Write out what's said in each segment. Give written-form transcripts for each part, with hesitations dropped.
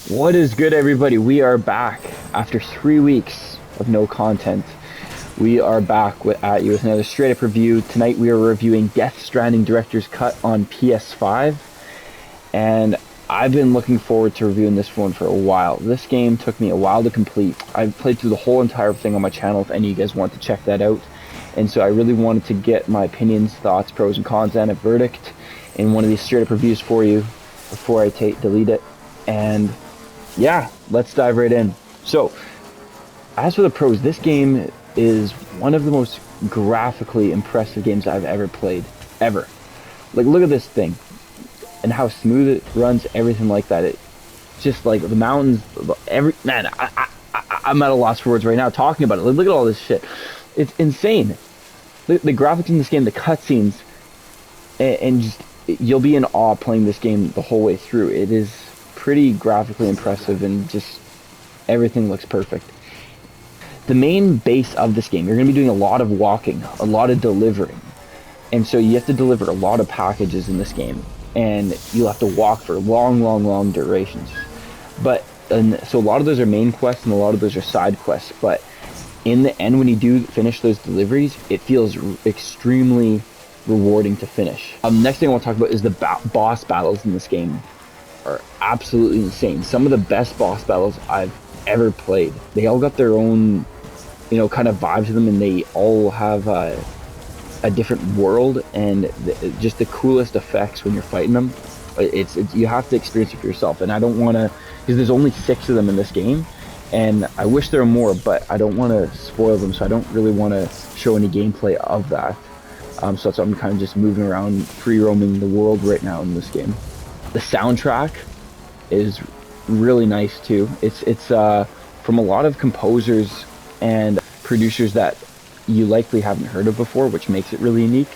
What is good, everybody? We are back after 3 weeks of no content. We are back at you with another straight up review. Tonight we are reviewing Death Stranding Director's Cut on PS5, and I've been looking forward to reviewing this one for a while. This game took me a while to complete. I've played through the whole entire thing on my channel if any of you guys want to check that out. And so I really wanted to get my opinions, thoughts, pros and cons, and a verdict in one of these straight up reviews for you before I delete it. And yeah, let's dive right in. So, as for the pros, this game is one of the most graphically impressive games I've ever played, ever. Like, look at this thing, and how smooth it runs, everything like that. It just like the mountains, man. I'm at a loss for words right now talking about it. Like, look at all this shit. It's insane. The graphics in this game, the cutscenes, and just you'll be in awe playing this game the whole way through. It is pretty graphically impressive, and just everything looks perfect. The main base of this game, you're going to be doing a lot of walking, a lot of delivering, and so you have to deliver a lot of packages in this game, and you'll have to walk for long durations. So a lot of those are main quests and a lot of those are side quests, but in the end, when you do finish those deliveries, it feels extremely rewarding to finish. Next thing I want to talk about is the boss battles in this game are absolutely insane. Some of the best boss battles I've ever played. They all got their own, kind of vibe to them, and they all have a different world and just the coolest effects when you're fighting them. It's you have to experience it for yourself, and I don't want to, because there's only 6 of them in this game, and I wish there were more, but I don't want to spoil them, so I don't really want to show any gameplay of that. So I'm kind of just moving around, free roaming the world right now in this game. The soundtrack is really nice too. It's from a lot of composers and producers that you likely haven't heard of before, which makes it really unique.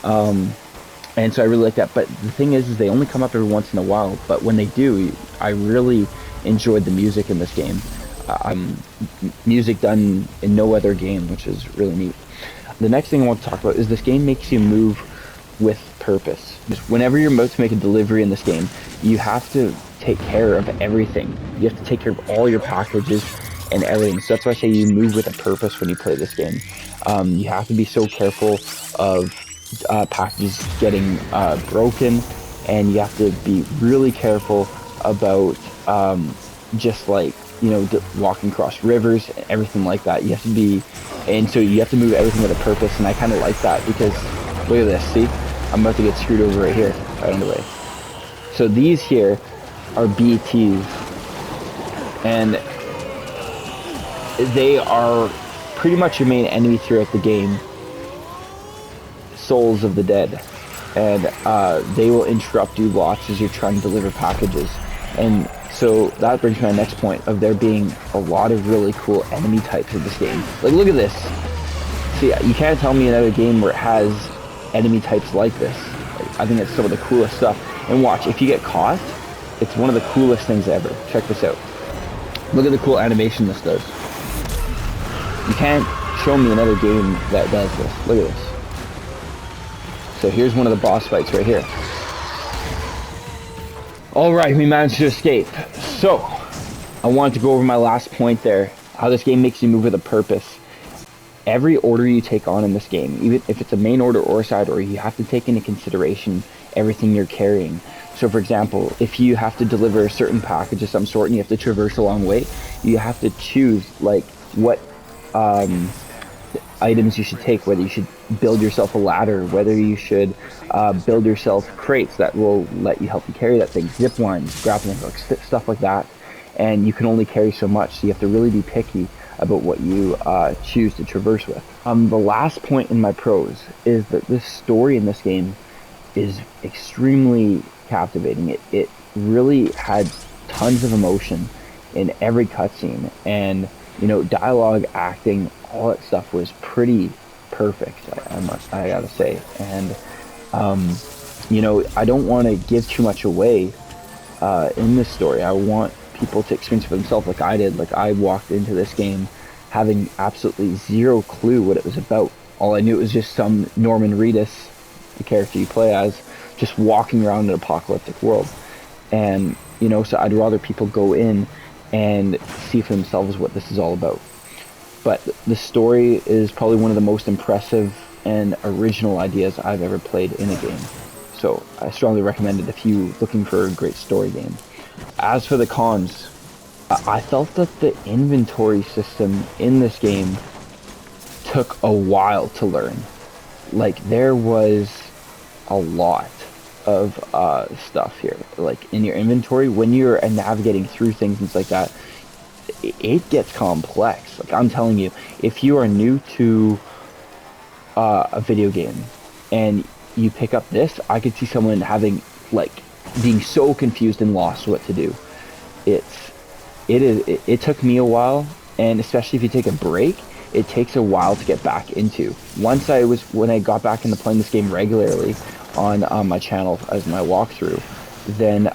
And so I really like that. But the thing is they only come up every once in a while. But when they do, I really enjoyed the music in this game. Music done in no other game, which is really neat. The next thing I want to talk about is this game makes you move with purpose. Whenever you're about to make a delivery in this game, you have to take care of everything. You have to take care of all your packages and everything. So that's why I say you move with a purpose when you play this game. You have to be so careful of packages getting broken, and you have to be really careful about just like, walking across rivers and everything like that. You have to be, and so you have to move everything with a purpose, and I kind of like that because, look at this, see? I'm about to get screwed over right here, right on the way. So these here are BTs, and they are pretty much your main enemy throughout the game. Souls of the dead, and they will interrupt you lots as you're trying to deliver packages. And so that brings me to my next point of there being a lot of really cool enemy types in this game. Like, look at this. See, you can't tell me another game where it has enemy types like this. I think it's some of the coolest stuff. And watch, if you get caught, it's one of the coolest things ever. Check this out. Look at the cool animation this does. You can't show me another game that does this. Look at this. So here's one of the boss fights right here. Alright, we managed to escape. So, I wanted to go over my last point there, how this game makes you move with a purpose. Every order you take on in this game, even if it's a main order or a side order, you have to take into consideration everything you're carrying. So for example, if you have to deliver a certain package of some sort and you have to traverse a long way, you have to choose like what items you should take, whether you should build yourself a ladder, whether you should build yourself crates that will let you help you carry that thing, zip lines, grappling hooks, stuff like that. And you can only carry so much, so you have to really be picky about what you choose to traverse with. The last point in my pros is that this story in this game is extremely captivating. It really had tons of emotion in every cutscene, and dialogue, acting, all that stuff was pretty perfect, I gotta say. And I don't want to give too much away in this story. I want people to experience it for themselves like I did. Like, I walked into this game having absolutely zero clue what it was about. All I knew it was just some Norman Reedus, the character you play as, just walking around an apocalyptic world. And So I'd rather people go in and see for themselves what this is all about. But the story is probably one of the most impressive and original ideas I've ever played in a game. So I strongly recommend it if you're looking for a great story game. As for the cons, I felt that the inventory system in this game took a while to learn. Like, there was a lot of stuff here. Like, in your inventory, when you're navigating through things and stuff like that, it gets complex. Like, I'm telling you, if you are new to a video game and you pick up this, I could see someone having, like, being so confused and lost what to do. It took me a while, and especially if you take a break, it takes a while to get back into. When I got back into playing this game regularly on my channel as my walkthrough, then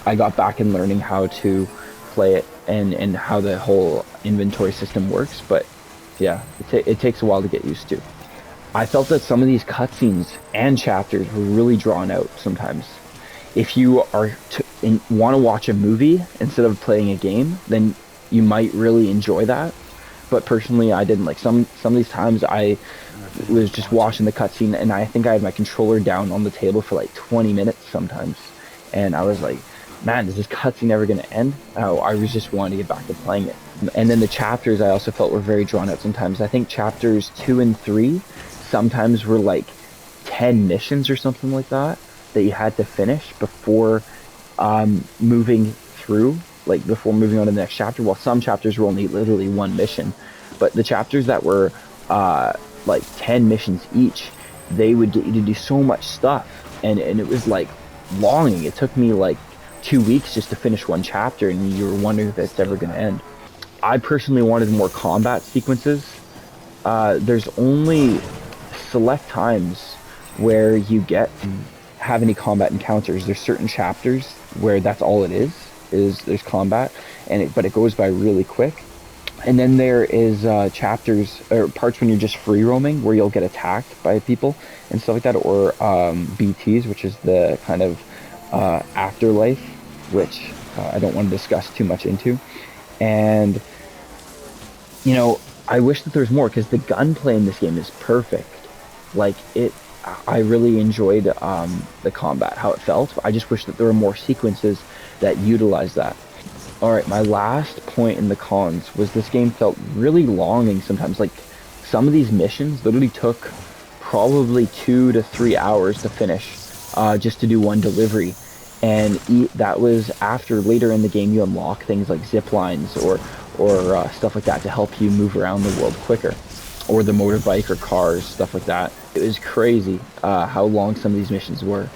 I got back in learning how to play it and how the whole inventory system works. But yeah, it takes a while to get used to. I felt that some of these cutscenes and chapters were really drawn out sometimes. If you want to watch a movie instead of playing a game, then you might really enjoy that. But personally, I didn't. Like, some of these times I was just watching the cutscene, and I think I had my controller down on the table for like 20 minutes sometimes, and I was like, man, is this cutscene ever going to end? Oh, I was just wanting to get back to playing it. And then the chapters I also felt were very drawn out sometimes. I think chapters 2 and 3 sometimes were like 10 missions or something like that you had to finish before moving through, like before moving on to the next chapter. While some chapters were only literally one mission, but the chapters that were like 10 missions each, they would get you to do so much stuff, and it was like longing. It took me like 2 weeks just to finish one chapter, and you were wondering if it's ever going to end. I personally wanted more combat sequences. There's only select times where you get have any combat encounters. There's certain chapters where that's all it is there's combat, but it goes by really quick. And then there is chapters or parts when you're just free roaming where you'll get attacked by people and stuff like that, or BTs, which is the kind of afterlife, which I don't want to discuss too much into. And I wish that there's more, because the gunplay in this game is perfect. Like, I really enjoyed the combat, how it felt. I just wish that there were more sequences that utilize that. Alright, my last point in the cons was this game felt really longing sometimes. Like, some of these missions literally took probably 2 to 3 hours to finish, just to do one delivery. And that was after later in the game you unlock things like zip lines or stuff like that to help you move around the world quicker. Or the motorbike or cars, stuff like that. It was crazy how long some of these missions were.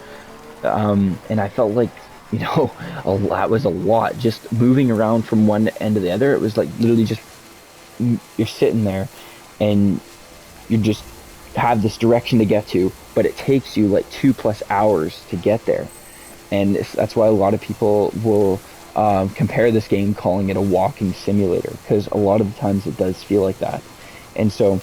And I felt like, that was a lot. Just moving around from one end to the other, it was like literally just, you're sitting there and you just have this direction to get to, but it takes you like 2+ hours to get there. And that's why a lot of people will compare this game, calling it a walking simulator, because a lot of the times it does feel like that. And so,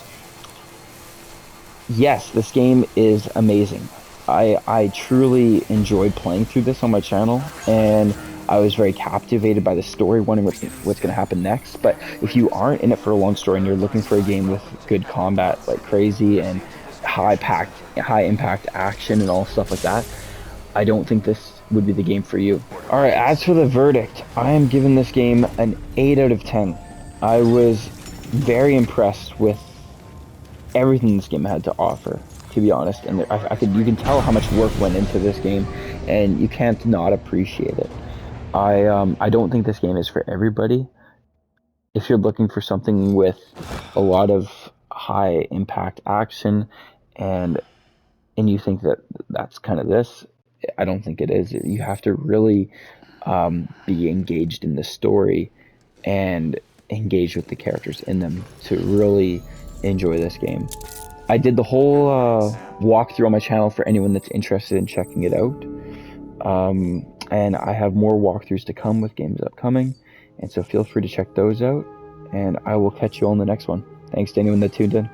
yes, this game is amazing. I truly enjoyed playing through this on my channel, and I was very captivated by the story, wondering what's going to happen next. But if you aren't in it for a long story and you're looking for a game with good combat, like crazy, and high impact action and all stuff like that, I don't think this would be the game for you. Alright, as for the verdict, I am giving this game an 8 out of 10. I was very impressed with everything this game had to offer, to be honest, and you can tell how much work went into this game, and you can't not appreciate it. I don't think this game is for everybody. If you're looking for something with a lot of high impact action, and you think that that's kind of this, I don't think it is. You have to really be engaged in the story and engage with the characters in them to really enjoy this game. I did the whole walkthrough on my channel for anyone that's interested in checking it out. And I have more walkthroughs to come with games upcoming, and so feel free to check those out, and I will catch you all in the next one. Thanks to anyone that tuned in.